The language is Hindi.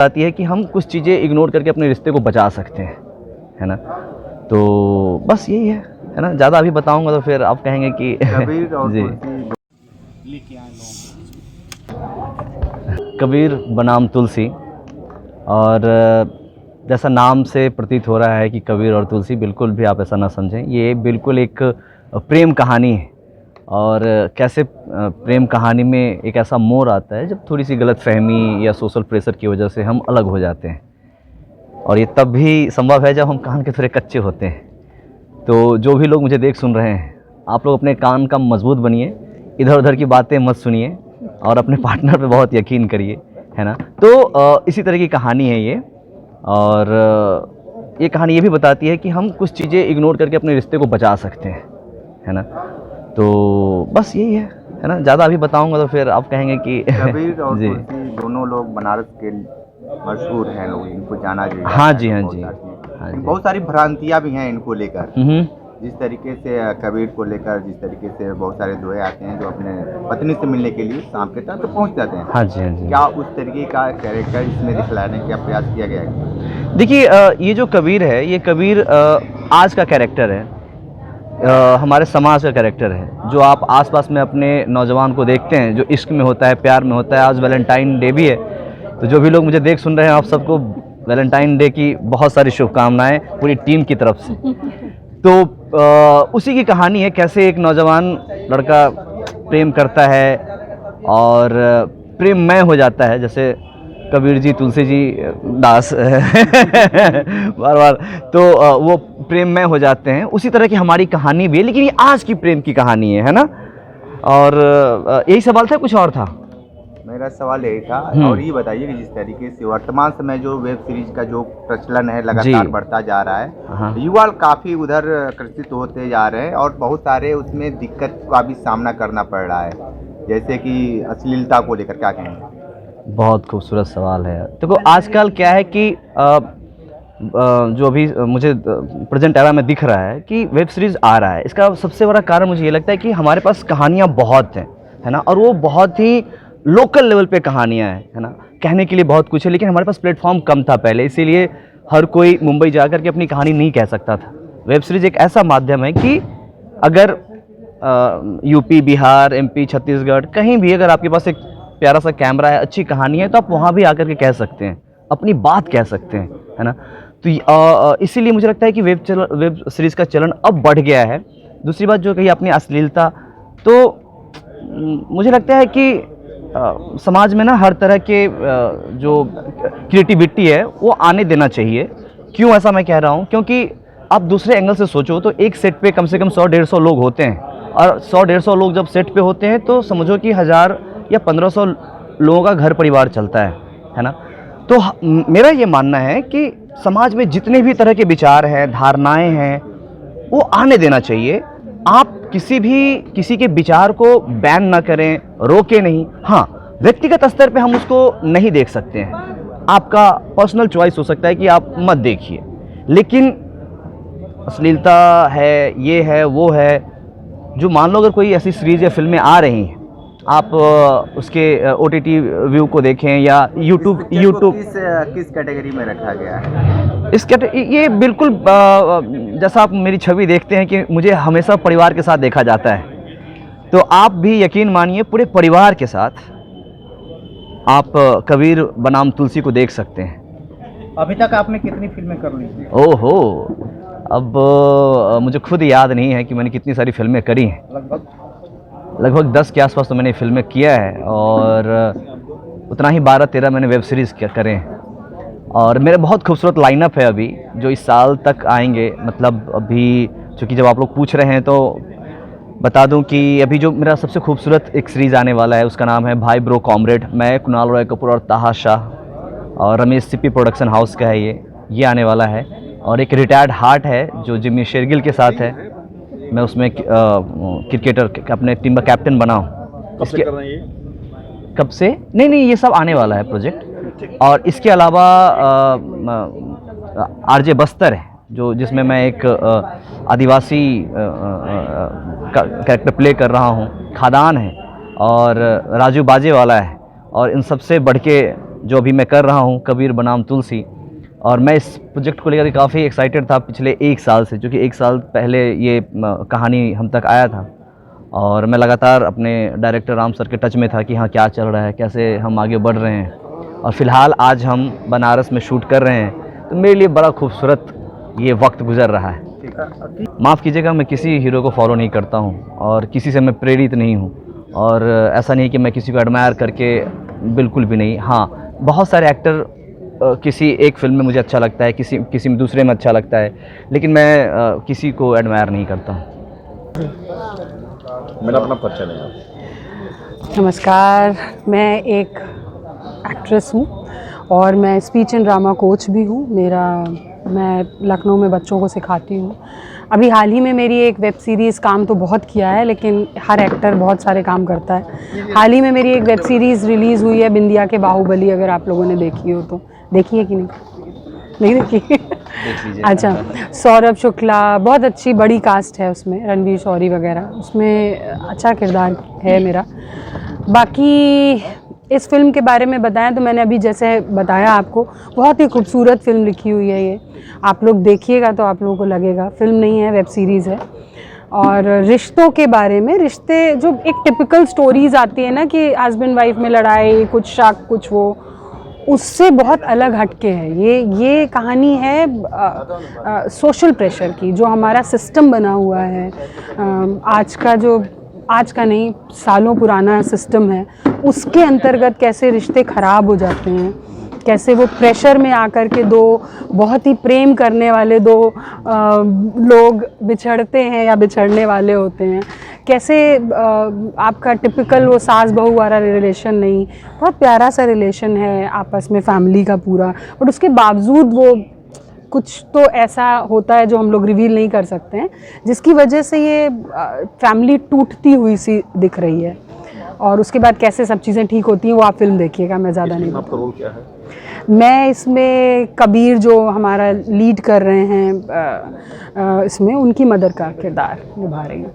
आती है कि हम कुछ चीज़ें इग्नोर करके अपने रिश्ते को बचा सकते हैं, है ना। तो बस यही है ना। ज़्यादा अभी बताऊंगा तो फिर आप कहेंगे कि कबीर और जी। तुलसी कबीर बनाम तुलसी, और जैसा नाम से प्रतीत हो रहा है कि कबीर और तुलसी, बिल्कुल भी आप ऐसा ना समझें। ये बिल्कुल एक प्रेम कहानी है। और कैसे प्रेम कहानी में एक ऐसा मोड़ आता है जब थोड़ी सी गलतफहमी या सोशल प्रेशर की वजह से हम अलग हो जाते हैं, और ये तब भी संभव है जब हम कान के थोड़े कच्चे होते हैं। तो जो भी लोग मुझे देख सुन रहे हैं, आप लोग अपने कान का मजबूत बनिए, इधर उधर की बातें मत सुनिए और अपने पार्टनर पे बहुत यकीन करिए, है ना। तो इसी तरह की कहानी है ये। और ये कहानी ये भी बताती है कि हम कुछ चीज़ें इग्नोर करके अपने रिश्ते को बचा सकते हैं, है ना। तो बस यही है ना। ज़्यादा अभी बताऊंगा तो फिर आप कहेंगे कि कबीर और जी। तुलसी दोनों लोग बनारस के मशहूर हैं, लोग इनको जाना जाता हाँ है। जी, हाँ बहुत जी, सारी हाँ जी। बहुत सारी भ्रांतियाँ भी हैं इनको लेकर। हम्म। जिस तरीके से कबीर को लेकर, जिस तरीके से बहुत सारे दोहे आते हैं जो अपने पत्नी से मिलने के लिए शाम के टाइम तो पहुंच जाते हैं। हाँ जी, हाँ जी। क्या उस तरीके का कैरेक्टर इसमें दिखलाने का प्रयास किया गया है? देखिए, ये जो कबीर है, ये कबीर आज का कैरेक्टर है, हमारे समाज का कैरेक्टर है। जो आप आसपास में अपने नौजवान को देखते हैं जो इश्क में होता है, प्यार में होता है। आज वैलेंटाइन डे भी है, तो जो भी लोग मुझे देख सुन रहे हैं, आप सबको वैलेंटाइन डे की बहुत सारी शुभकामनाएं पूरी टीम की तरफ से। तो उसी की कहानी है, कैसे एक नौजवान लड़का प्रेम करता है और प्रेममय हो जाता है, जैसे कबीर जी, तुलसी जी, दास बार बार। तो वो प्रेममय हो जाते हैं। उसी तरह की हमारी कहानी भी है, लेकिन ये आज की प्रेम की कहानी है ना। और यही सवाल था, कुछ और था? मेरा सवाल यही था। और ये बताइए कि जिस तरीके से वर्तमान समय जो वेब सीरीज का जो प्रचलन है लगातार जी। बढ़ता जा रहा हाँ। है, युवा काफ़ी उधर आकर्षित होते जा रहे हैं और बहुत सारे उसमें दिक्कत का भी सामना करना पड़ रहा है, जैसे कि अश्लीलता को लेकर, क्या कहेंगे? बहुत खूबसूरत सवाल है। देखो, आजकल क्या है कि जो अभी मुझे प्रेजेंट एरा में दिख रहा है कि वेब सीरीज़ आ रहा है, इसका सबसे बड़ा कारण मुझे ये लगता है कि हमारे पास कहानियाँ बहुत हैं, है ना। और वो बहुत ही लोकल लेवल पे कहानियाँ हैं, है ना। कहने के लिए बहुत कुछ है, लेकिन हमारे पास प्लेटफॉर्म कम था पहले, इसीलिए हर कोई मुंबई जा कर के अपनी कहानी नहीं कह सकता था। वेब सीरीज़ एक ऐसा माध्यम है कि अगर यूपी, बिहार, एमपी, छत्तीसगढ़, कहीं भी अगर आपके पास एक प्यारा सा कैमरा है, अच्छी कहानी है, तो आप वहाँ भी आकर के कह सकते हैं, अपनी बात कह सकते हैं, है ना। तो इसीलिए मुझे लगता है कि वेब सीरीज़ का चलन अब बढ़ गया है। दूसरी बात जो कही आपने, अश्लीलता, तो मुझे लगता है कि समाज में ना हर तरह के जो क्रिएटिविटी है वो आने देना चाहिए। क्यों ऐसा मैं कह रहा हूँ? क्योंकि आप दूसरे एंगल से सोचो तो एक सेट पे कम से कम 100-150 लोग होते हैं, और 100-150 लोग जब सेट पे होते हैं तो समझो कि 1000 या 1500 लोगों का घर परिवार चलता है ना। तो मेरा ये मानना है कि समाज में जितने भी तरह के विचार हैं, धारणाएं हैं, वो आने देना चाहिए। आप किसी के विचार को बैन ना करें, रोके नहीं। हाँ, व्यक्तिगत स्तर पे हम उसको नहीं देख सकते हैं, आपका पर्सनल चॉइस हो सकता है कि आप मत देखिए, लेकिन अश्लीलता है, ये है, वो है, जो मान लो अगर कोई ऐसी सीरीज या फिल्में आ रही हैं, आप उसके OTT व्यू को देखें या यूट्यूब किस कैटेगरी में रखा गया है? ये बिल्कुल जैसा आप मेरी छवि देखते हैं कि मुझे हमेशा परिवार के साथ देखा जाता है, तो आप भी यकीन मानिए पूरे परिवार के साथ आप कबीर बनाम तुलसी को देख सकते हैं। अभी तक आपने कितनी फिल्में कर ली? ओहो, अब मुझे खुद याद नहीं है कि मैंने कितनी सारी फिल्में करी हैं। लगभग 10 के आसपास तो मैंने फिल्में किया है, और उतना ही 12-13 मैंने वेब सीरीज़ करे हैं। और मेरे बहुत खूबसूरत लाइनअप है अभी, जो इस साल तक आएंगे। मतलब अभी चूँकि जब आप लोग पूछ रहे हैं तो बता दूं कि अभी जो मेरा सबसे खूबसूरत एक सीरीज़ आने वाला है, उसका नाम है भाई ब्रो कॉमरेड। मैं, कुणाल रॉय कपूर और ताहा शाह और रमेश सिप्पी प्रोडक्शन हाउस का है ये आने वाला है। और एक रिटायर्ड हार्ट है जो जिम्मी शेरगिल के साथ है, मैं उसमें क्रिकेटर अपने टीम का कैप्टन बना हूँ। इसके कब से? नहीं, ये सब आने वाला है प्रोजेक्ट। और इसके अलावा RJ बस्तर है, जिसमें मैं एक आदिवासी कैरेक्टर प्ले कर रहा हूँ। खादान है, और राजू बाजे वाला है, और इन सबसे बढ़ के जो अभी मैं कर रहा हूँ, कबीर बनाम तुलसी, और मैं इस प्रोजेक्ट को लेकर काफ़ी एक्साइटेड था पिछले 1 साल से, क्योंकि 1 साल पहले ये कहानी हम तक आया था और मैं लगातार अपने डायरेक्टर राम सर के टच में था कि हाँ क्या चल रहा है, कैसे हम आगे बढ़ रहे हैं। और फ़िलहाल आज हम बनारस में शूट कर रहे हैं, तो मेरे लिए बड़ा खूबसूरत ये वक्त गुजर रहा है। माफ़ कीजिएगा, मैं किसी हीरो को फॉलो नहीं करता हूँ और किसी से मैं प्रेरित नहीं हूँ, और ऐसा नहीं कि मैं किसी को एडमायर करके, बिल्कुल भी नहीं। हाँ, बहुत सारे एक्टर किसी एक फिल्म में मुझे अच्छा लगता है, किसी में दूसरे में अच्छा लगता है, लेकिन मैं किसी को एडमायर नहीं करता हूँ। मेरा अपना परिचय नहीं है। नमस्कार, मैं एक एक्ट्रेस हूँ और मैं स्पीच एंड ड्रामा कोच भी हूँ। मैं लखनऊ में बच्चों को सिखाती हूँ। अभी हाल ही में मेरी एक वेब सीरीज़, काम तो बहुत किया है लेकिन हर एक्टर बहुत सारे काम करता है। हाल ही में मेरी एक वेब सीरीज़ रिलीज़ हुई है, बिंदिया के बाहुबली, अगर आप लोगों ने देखी हो तो। देखी है कि नहीं देखी? अच्छा, सौरभ शुक्ला, बहुत अच्छी बड़ी कास्ट है उसमें, रणवीर शौरी वगैरह, उसमें अच्छा किरदार है मेरा। बाकी इस फिल्म के बारे में बताएं तो मैंने अभी जैसे बताया आपको, बहुत ही खूबसूरत फिल्म लिखी हुई है ये। आप लोग देखिएगा तो आप लोगों को लगेगा, फिल्म नहीं है, वेब सीरीज़ है। और रिश्तों के बारे में, रिश्ते जो एक टिपिकल स्टोरीज़ आती है ना कि हस्बैंड वाइफ में लड़ाई, कुछ शक कुछ वो, उससे बहुत अलग हटके है ये कहानी है सोशल प्रेशर की, जो हमारा सिस्टम बना हुआ है आज का नहीं, सालों पुराना सिस्टम है, उसके अंतर्गत कैसे रिश्ते ख़राब हो जाते हैं, कैसे वो प्रेशर में आकर के दो बहुत ही प्रेम करने वाले दो लोग बिछड़ते हैं या बिछड़ने वाले होते हैं, कैसे आपका टिपिकल वो सास बहू वाला रिलेशन नहीं, बहुत प्यारा सा रिलेशन है आपस में, फैमिली का पूरा, बट उसके बावजूद वो कुछ तो ऐसा होता है जो हम लोग रिवील नहीं कर सकते हैं, जिसकी वजह से ये फैमिली टूटती हुई सी दिख रही है। और उसके बाद कैसे सब चीज़ें ठीक होती हैं वो आप फिल्म देखिएगा, मैं ज़्यादा नहीं। आपका रोल क्या है? मैं इसमें कबीर, जो हमारा लीड कर रहे हैं इसमें, उनकी मदर का किरदार निभा रही हूँ।